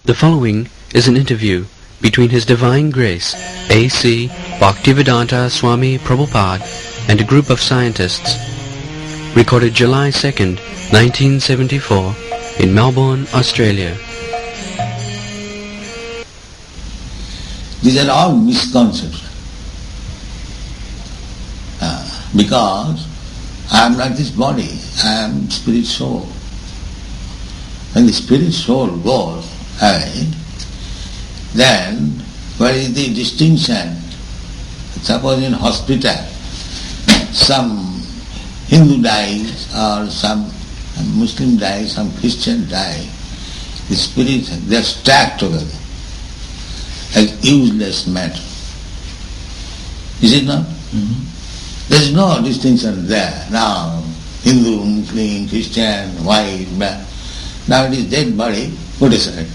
The following is an interview between His Divine Grace A.C. Bhaktivedanta Swami Prabhupada and a group of scientists, recorded July 2nd, 1974, in Melbourne, Australia. These are all misconceptions. Because I am not this body, I am spirit soul. When the spirit soul goes away, then what is the distinction? Suppose in hospital, some Hindu dies or some Muslim dies, some Christian dies, the spirits, they are stacked together as useless matter. Is it not? Mm-hmm. There is no distinction there. Now, Hindu, Muslim, Christian, white, black. Now it is dead body, put aside.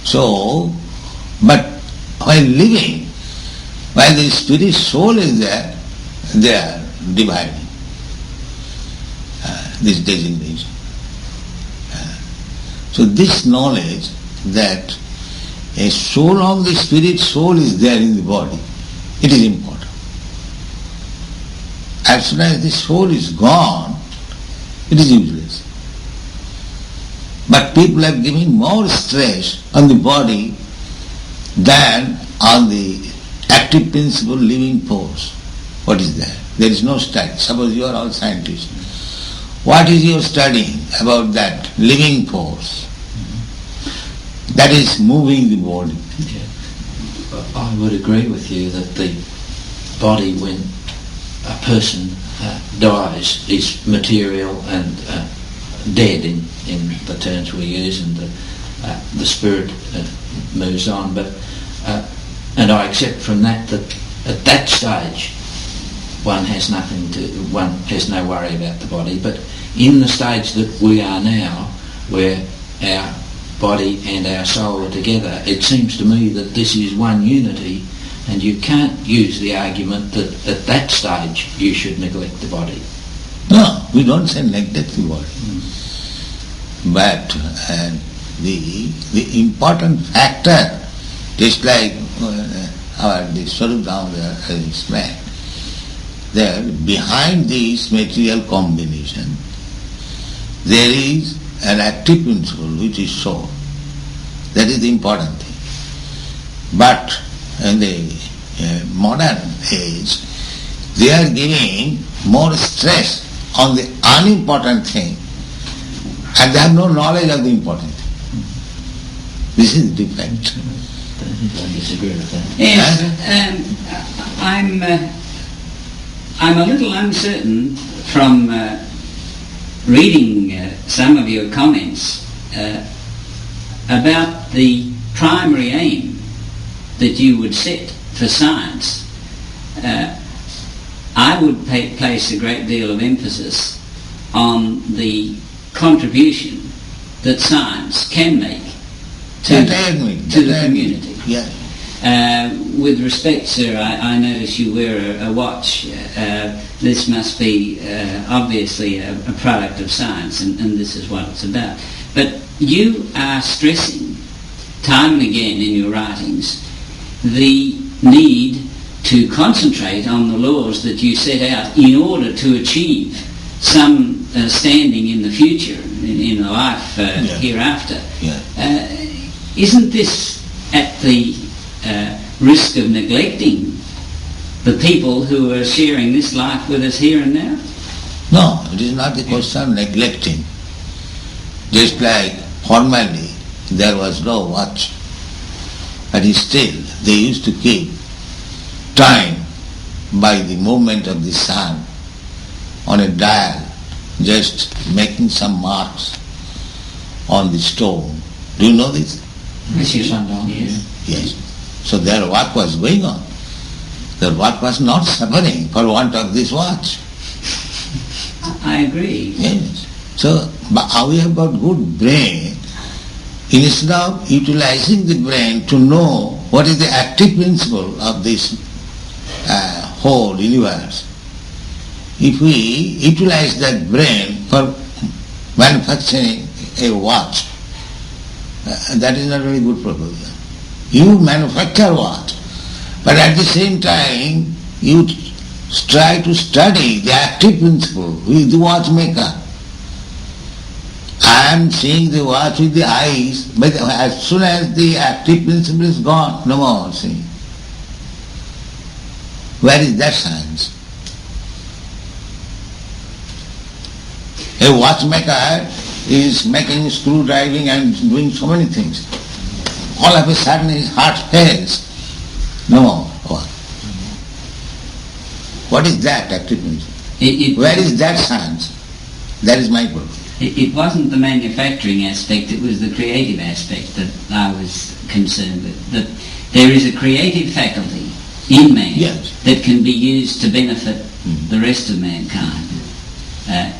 So, but while living, while the spirit soul is there, they are dividing this designation. So this knowledge that a soul of the spirit soul is there in the body, it is important. As soon as the soul is gone, it is useless. But people are giving more stress on the body than on the active principle living force. What is there? There is no study. Suppose you are all scientists. What is your studying about that living force that is moving the body? Yeah. I would agree with you that the body, when a person dies, is material and dead in the terms we use, and the spirit moves on. But and I accept from that at that stage one has no worry about the body. But in the stage that we are now, where our body and our soul are together, it seems to me that this is one unity, and you can't use the argument that at that stage you should neglect the body. No, we don't say neglect the body. But the important factor, just like the Swarup down there has explained, that behind this material combination there is an active principle which is soul. That is the important thing. But in the modern age, they are giving more stress on the unimportant thing, and they have no knowledge of the important thing. This is the defect. I disagree with that. Yes, I'm a little uncertain from reading some of your comments about the primary aim that you would set for science. I would place a great deal of emphasis on the contribution that science can make to the community. Yeah. With respect, sir, I notice you wear a watch. This must be obviously a product of science, and this is what it's about. But you are stressing time and again in your writings the need to concentrate on the laws that you set out in order to achieve some standing in the future, in the life hereafter. Yeah. Isn't this at the risk of neglecting the people who are sharing this life with us here and now? No, it is not the question of neglecting. Just like formerly there was no watch, but still they used to keep time by the movement of the sun on a dial, just making some marks on the stone. Do you know this? Yes. So their work was going on. Their work was not suffering for want of this watch. I agree. Yes. So we have got good brain. Instead of utilizing the brain to know what is the active principle of this whole universe, if we utilize that brain for manufacturing a watch. That is not very good proposal. You manufacture watch, but at the same time you try to study the active principle with the watchmaker. I am seeing the watch with the eyes, but as soon as the active principle is gone, no more seeing. Where is that science? A watchmaker is making screw driving and doing so many things. All of a sudden his heart fails. No more. What is that active principle? Where is that science? That is my problem. It wasn't the manufacturing aspect, it was the creative aspect that I was concerned with. That there is a creative faculty in man that can be used to benefit the rest of mankind.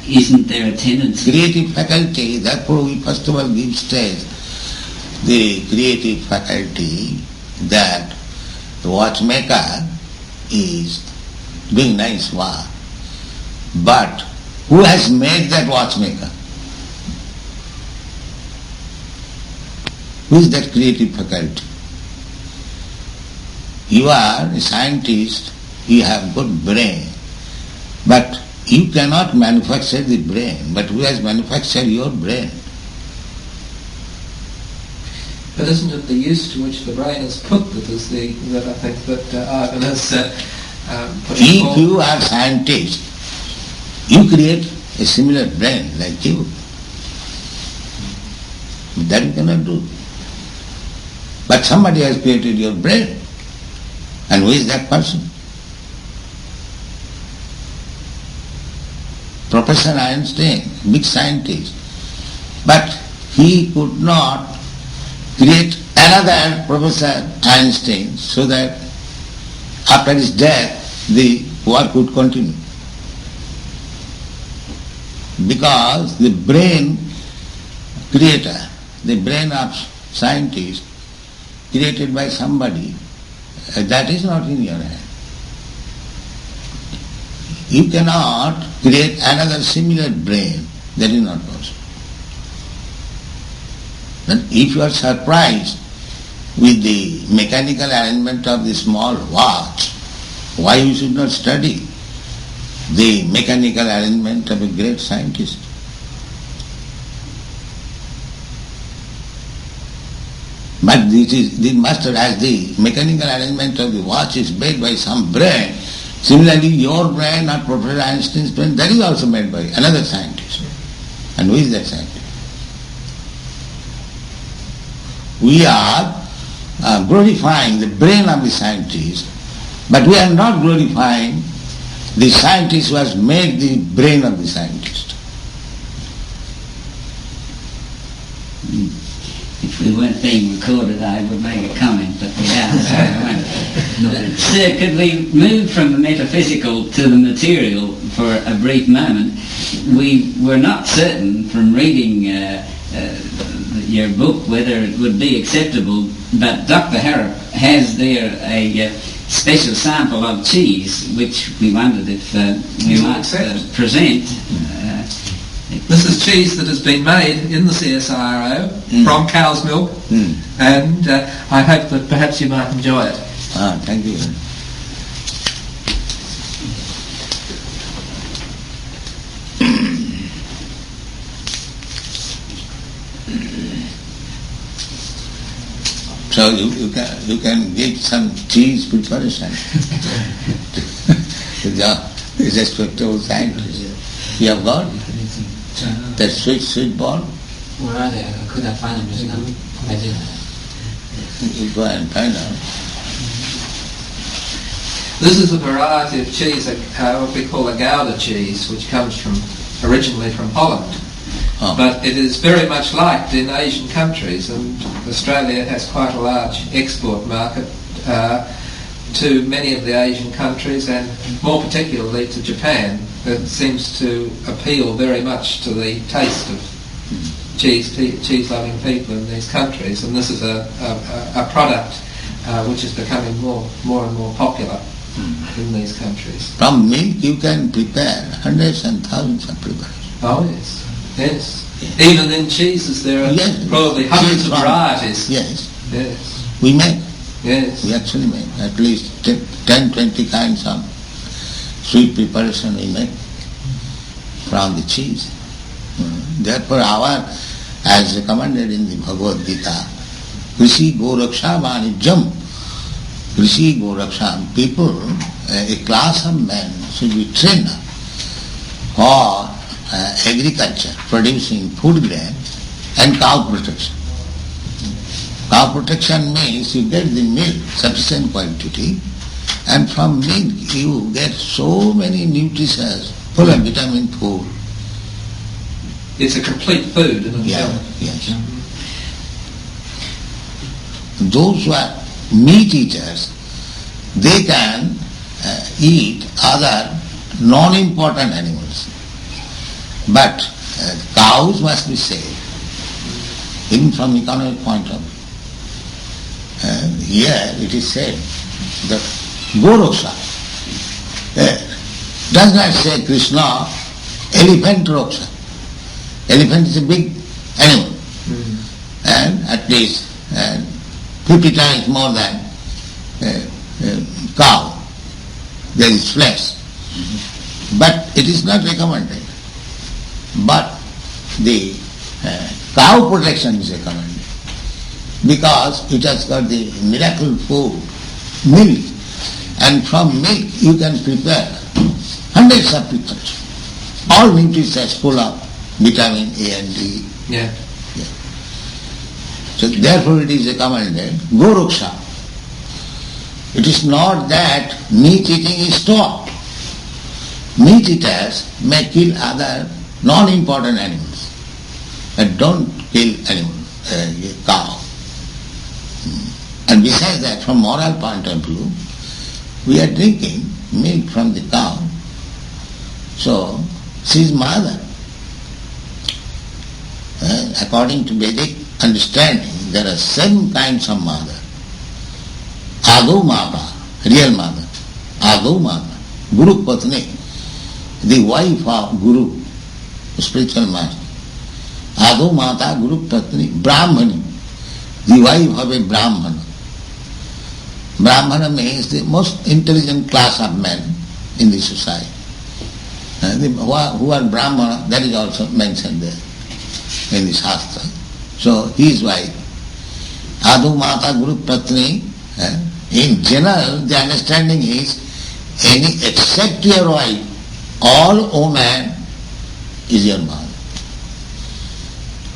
Isn't there a tendency? Creative faculty, therefore we first of all give stage the creative faculty that the watchmaker is doing nice work. But who has made that watchmaker? Who is that creative faculty? You are a scientist, you have good brain, but you cannot manufacture the brain. But who has manufactured your brain? But isn't it the use to which the brain is put that is that I think that Ivan has putting If forward? you are scientist, you create a similar brain like you. That you cannot do. But somebody has created your brain. And who is that person? Professor Einstein, big scientist. But he could not create another Professor Einstein so that after his death the work would continue. Because the brain creator, the brain of scientist created by somebody, that is not in your hand. You cannot create another similar brain. That is not possible. Then if you are surprised with the mechanical arrangement of the small watch, why you should not study the mechanical arrangement of a great scientist? But the master, as the mechanical arrangement of the watch is made by some brain, similarly your brain or Professor Einstein's brain, that is also made by another scientist. And who is that scientist? We are glorifying the brain of the scientist, but we are not glorifying the scientist who has made the brain of the scientist. If we weren't being recorded, I would make a comment, but we are, so I won't. Sir, could we move from the metaphysical to the material for a brief moment? We were not certain from reading your book whether it would be acceptable, but Dr. Harrop has there a special sample of cheese, which we wondered if we might present. This is cheese that has been made in the CSIRO from cow's milk, and I hope that perhaps you might enjoy it. Thank you. So you can get some cheese preparation with the respectable scientist. You have got that sweet ball? Where are they? I could not find them just now. I did. You go and find out. This is a variety of cheese, what we call a Gouda cheese, which comes originally from Holland. But it is very much liked in Asian countries, and Australia has quite a large export market to many of the Asian countries, and more particularly to Japan. It seems to appeal very much to the taste of cheese-loving people in these countries, and this is a product which is becoming more and more popular in these countries. From milk you can prepare hundreds and thousands of preparations. Oh yes. Yes. Even in cheeses there are probably hundreds of varieties. Yes. Yes. We make. Yes. We actually make at least 10, 20 kinds of sweet preparation we make from the cheese. Therefore as recommended in the Bhagavad Gita, Rishi Goraksha Vanijam. Rishi Goraksha, people, a class of men should be trained for agriculture, producing food grains and cow protection. Cow protection means you get the milk, sufficient quantity, and from milk you get so many nutrients, full of vitamin food. It's a complete food in itself. Yes. Those who are meat eaters, they can eat other non-important animals. But cows must be saved, even from economic point of view. Here it is said that Goroksha does not say Krishna, elephant roksha. Elephant is a big animal, and at least 50 times more than cow. There is flesh. But it is not recommended. But the cow protection is recommended because it has got the miracle food, milk, and from milk you can prepare hundreds of pickles. All nutrients full of vitamin A and D. Yeah. So therefore it is recommended, Goroksha. It is not that meat eating is stopped. Meat eaters may kill other non-important animals, but don't kill cow. And besides that, from moral point of view, we are drinking milk from the cow. So she is mother. According to Vedic understanding, there are 7 kinds of mother. Adu Mata, real mother. Adu Mata, Guru Patni, the wife of Guru, spiritual master. Adu Mata, Guru Patni, Brahmani, the wife of a Brahmana. Brahmana means the most intelligent class of men in the society. Who are Brahmana, that is also mentioned there in the Shastra. So his wife, Adu Mata Guru Patni, in general the understanding is any except your wife, all woman is your mother.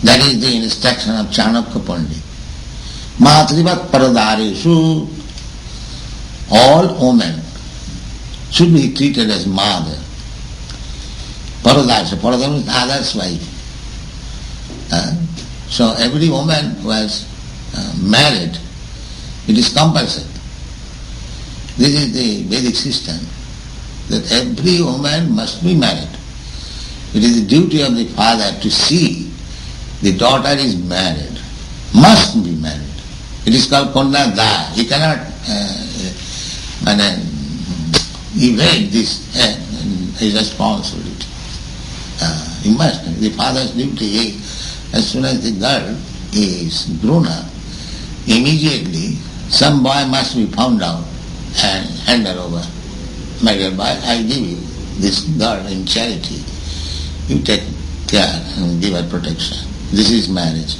That is the instruction of Chanakya Pandit. Matrivat Paradareshu, all women should be treated as mother. Paradareshu, Paradareshu means other's wife. So every woman who has married, it is compulsory. This is the Vedic system, that every woman must be married. It is the duty of the father to see the daughter is married, must be married. It is called Konna Da. He cannot evade this his responsibility. He must. The father's duty is, as soon as the girl is grown up, immediately some boy must be found out and hand her over. My dear boy, I give you this girl in charity. You take care and give her protection. This is marriage.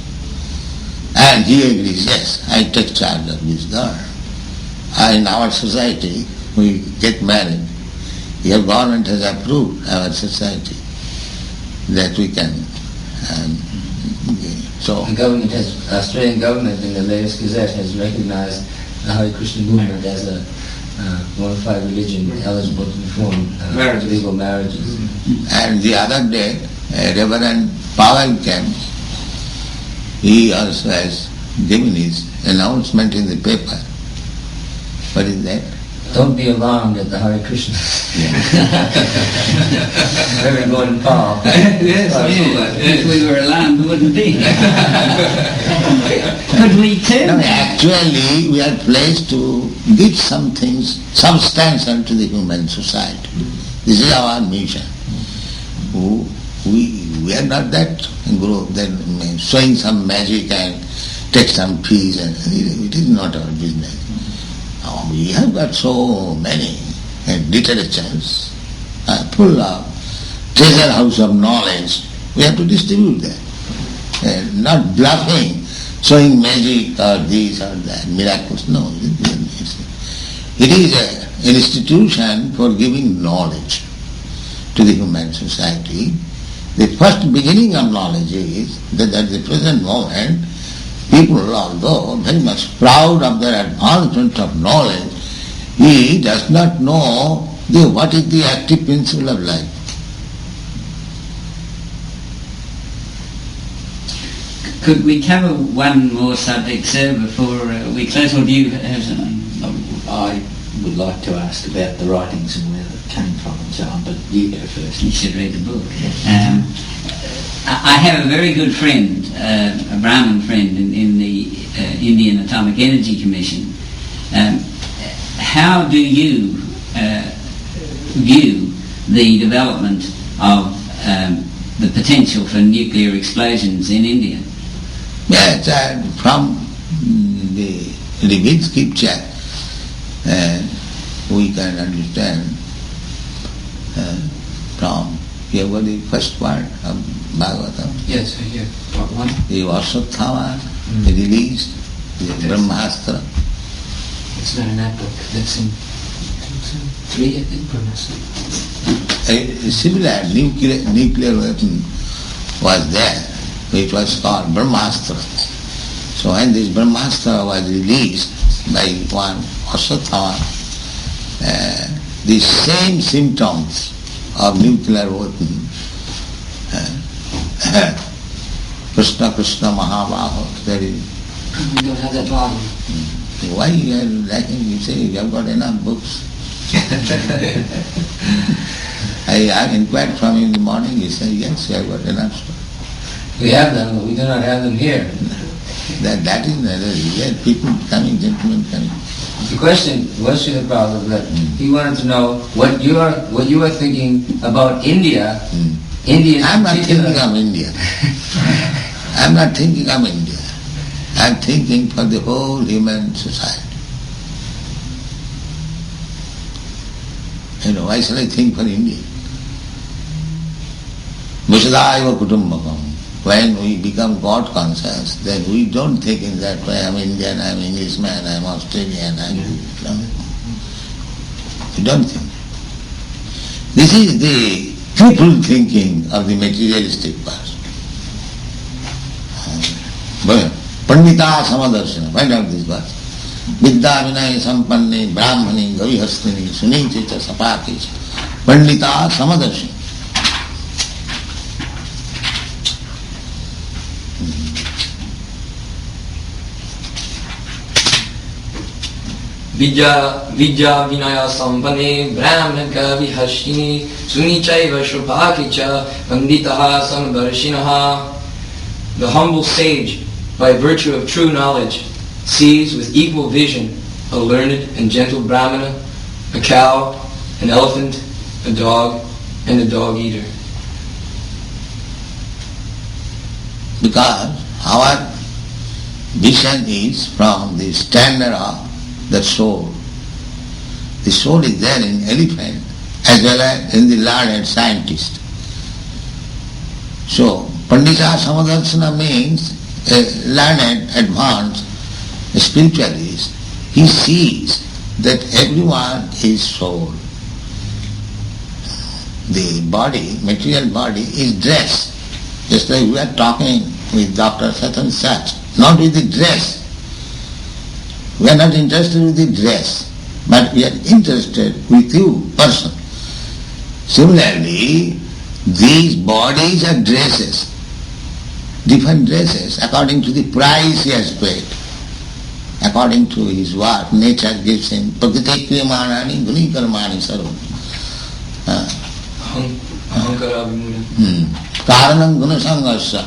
And he agrees, yes, I take charge of this girl. In our society, we get married. Your government has approved our society that we can. So the government has, Australian government in the latest Gazette has recognized the Hare Krishna movement as a bona fide religion eligible to perform legal marriages. And the other day, Reverend Powell came. He also has given his announcement in the paper. What is that? Don't be alarmed at the Hare Krishna. Reverend Gordon Paul. Yes, if we were alarmed, we wouldn't be. Could we too? No, actually, we are placed to give some things substantial to the human society. This is our mission. we are not that group that showing some magic and take some peace, and it is not our business. We have got so many literatures full of treasure house of knowledge. We have to distribute that. Not bluffing, showing magic or this or that, miracles. No, it is an institution for giving knowledge to the human society. The first beginning of knowledge is that at the present moment, people, although very much proud of their advancement of knowledge, he does not know what is the active principle of life. Could we cover one more subject, sir, before we close? Or do you have something? I would like to ask about the writings and where it came from and so on, but you go first. You should read the book. I have a very good friend, a Brahmin friend in the Indian Atomic Energy Commission. How do you view the development of the potential for nuclear explosions in India? Yes, from the Vedic Scripture we can understand from here was the first part of Bhagavatam. Yes, here, part 1. The Vasudhama released the Brahmastra. It's not in that book. That's in 3, I think. A similar nuclear weapon was there, which was called Brahmastra. So when this Brahmastra was released by one Vasudhama, the same symptoms of nuclear weapon, Krishna Krishna Mahabaho, there is. We don't have that volume. Why you are lacking? You say you have got enough books. I inquired from him in the morning, he said, yes, you have got enough stuff. We have them, but we do not have them here. That is necessary. Yes, people coming, gentlemen coming. The question was to the Prabhupada that he wanted to know what you are thinking about India. India. I'm not thinking of India. I'm not thinking of India. I'm thinking for the whole human society. Why shall I think for India? Vasudhaiva kutumbakam. When we become God conscious, then we don't think in that way, I'm Indian, I'm Englishman, I'm Australian, I'm we don't think. This is the people thinking of the materialistic person. Pandita Samadarshana, find out this verse. Vidya vinay sampanne brahmani gavihastini sunite cha sapake cha Pandita Samadarshana. Vidya vinaya sampane brahmaka vihashini sunichaiva shubhakicha panditaha samdarshinaha. The humble sage, by virtue of true knowledge, sees with equal vision a learned and gentle brahmana, a cow, an elephant, a dog, and a dog-eater. Because our vision is from the standard of the soul. The soul is there in elephant as well as in the learned scientist. So, Pandita Samadarshana means a learned, advanced spiritualist. He sees that everyone is soul. The body, material body, is dress. Just like we are talking with Dr. such and such, not with the dress. We are not interested with the dress, but we are interested with you, person. Similarly, these bodies are dresses, different dresses, according to the price he has paid, according to his work. Nature gives him prakriti kriyamanani guni karmani sarvam. Karanam gunasangasya.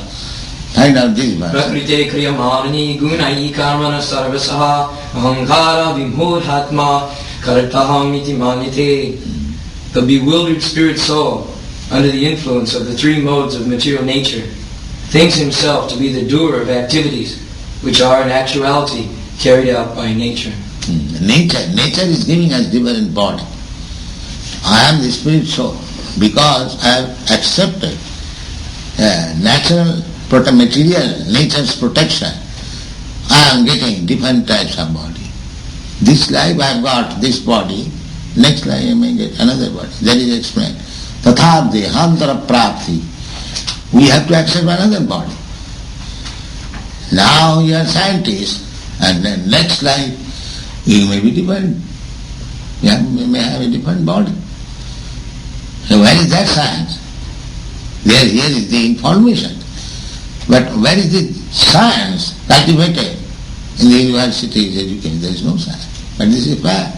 Find out this verse. Prakriti kriyamani gunai karmana sarvasaha ahankara vimhodhatma kartaham iti manite. The bewildered spirit soul, under the influence of the three modes of material nature, thinks himself to be the doer of activities which are in actuality carried out by nature. Nature is giving us different body. I am the spirit soul because I have accepted natural material nature's protection. I am getting different types of body. This life I have got this body, next life I may get another body. That is explained. Tatha dehantara prapti. We have to accept another body. Now you are scientists, and then next life you may be different. You may have a different body. So where is that science? Here is the information. But where is the science cultivated in the universities education? There is no science. But this is a fact.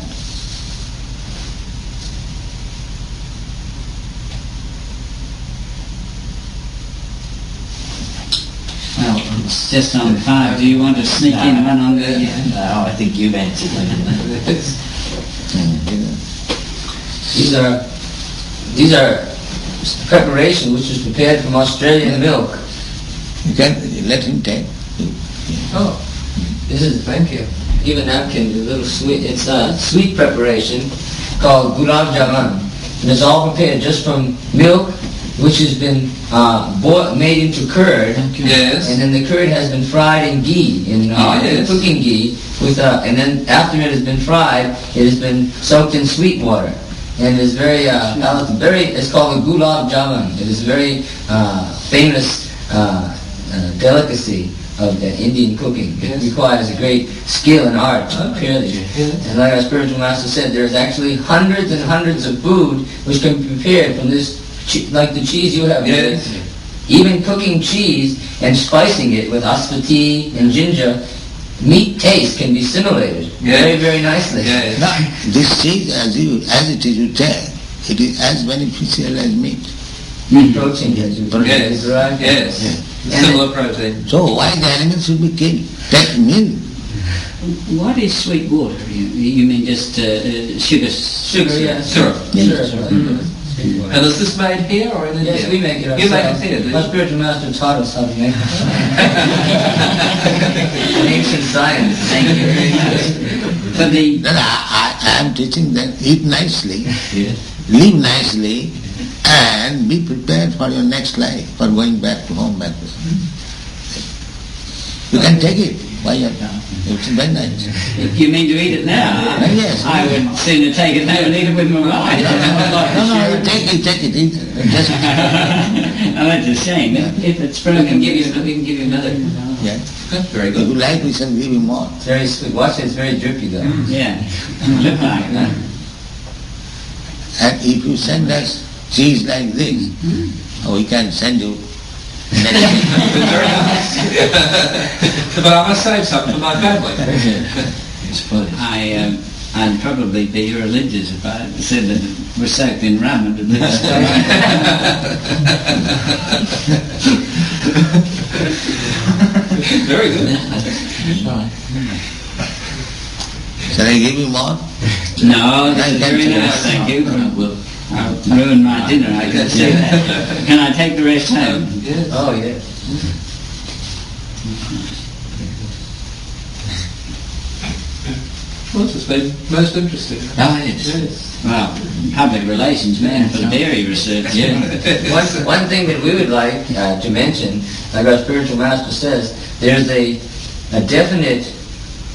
Well, it's just on 5. Do you want to sneak in one on the... No, I think you've answered These are preparation which is prepared from Australian milk. You can let him take. Oh, this is, thank you. Even napkin, a little sweet. It's a sweet preparation called gulab jamun, and it's all prepared just from milk, which has been made into curd. Yes. And then the curd has been fried in ghee, in cooking ghee, with and then after it has been fried, it has been soaked in sweet water. And it's very, it's called a gulab jamun. It is a very famous delicacy of Indian cooking. It requires a great skill and art to prepare this. And like our spiritual master said, there's actually hundreds and hundreds of food which can be prepared from this, like the cheese you have. Yes. Even cooking cheese and spicing it with aspartame and ginger, meat taste can be simulated very, very nicely. Yes. Now, this cheese, as it is you take, it is as beneficial as meat. Protein, Yes. right? Yes. Similar protein. So why the animals should be killed? Take milk. What is sweet water? You mean just sugar? Sugar, yeah. Syrup. Yes. And is this made here or in India? Yes, we make it ourselves. You make it here, do you? Our spiritual master taught us how to make it. An ancient science. Thank you very much. But Then I am teaching them, eat nicely, live nicely, and be prepared for your next life, for going back to home, back to home. You can take it. Why not? It's very nice. you mean to eat it now? Yes. I would sooner take it now and eat it with my wife. No, take it. Eat it. Just Oh, that's a shame. If it's We frozen, can give you another. yeah. Very If good. you like, we shall give you more. It's very sweet. Watch it, it's very drippy though. Yeah. Look like that. And if you send us cheese like this, we can send you next Very nice. But I must save some for my family. I'd probably be religious if I said that it was soaked in rum and this Very good. Shall I give you more? No, this is very nice, thank you. I'll ruin my dinner, I can see that. Can I take the rest home? Yes. Oh, yes. Well, this has been most interesting. Oh, yes. Well, public relations man for dairy research. One thing that we would like to mention, like our spiritual master says, there's a definite,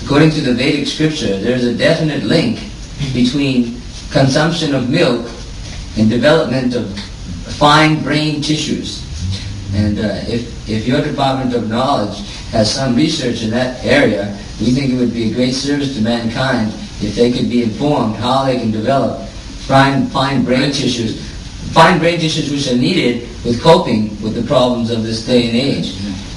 according to the Vedic scripture, there's a definite link between consumption of milk and development of fine brain tissues. And if your Department of Knowledge has some research in that area, we think it would be a great service to mankind if they could be informed how they can develop fine brain tissues which are needed with coping with the problems of this day and age.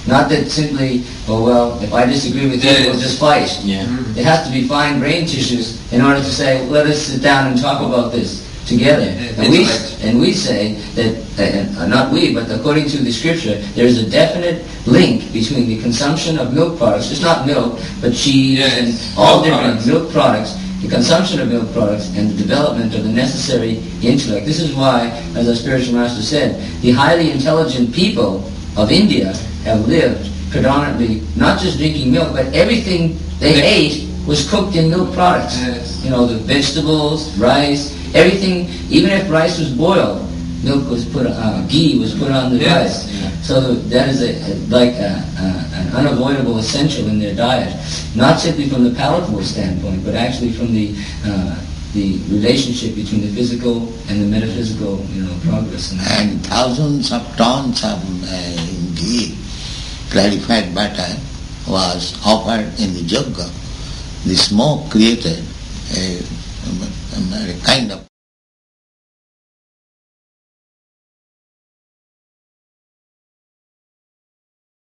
Not that simply, oh well, if I disagree with you, we'll just fight. Yeah. It has to be fine brain tissues in order to say, let us sit down and talk about this together. And we say that, not we, but according to the scripture, there's a definite link between the consumption of milk products, just not milk, but cheese and all different milk products, the consumption of milk products and the development of the necessary intellect. This is why, as our spiritual master said, the highly intelligent people of India have lived predominantly not just drinking milk, but everything they ate was cooked in milk products. Yes. You know, the vegetables, rice, everything, even if rice was boiled, milk was put on, ghee was put on the Yes. rice. So that is an unavoidable essential in their diet, not simply from the palatable standpoint, but actually from the relationship between the physical and the metaphysical, progress. And thousands of tons of ghee, clarified butter, was offered in the yajna. The smoke created a kind of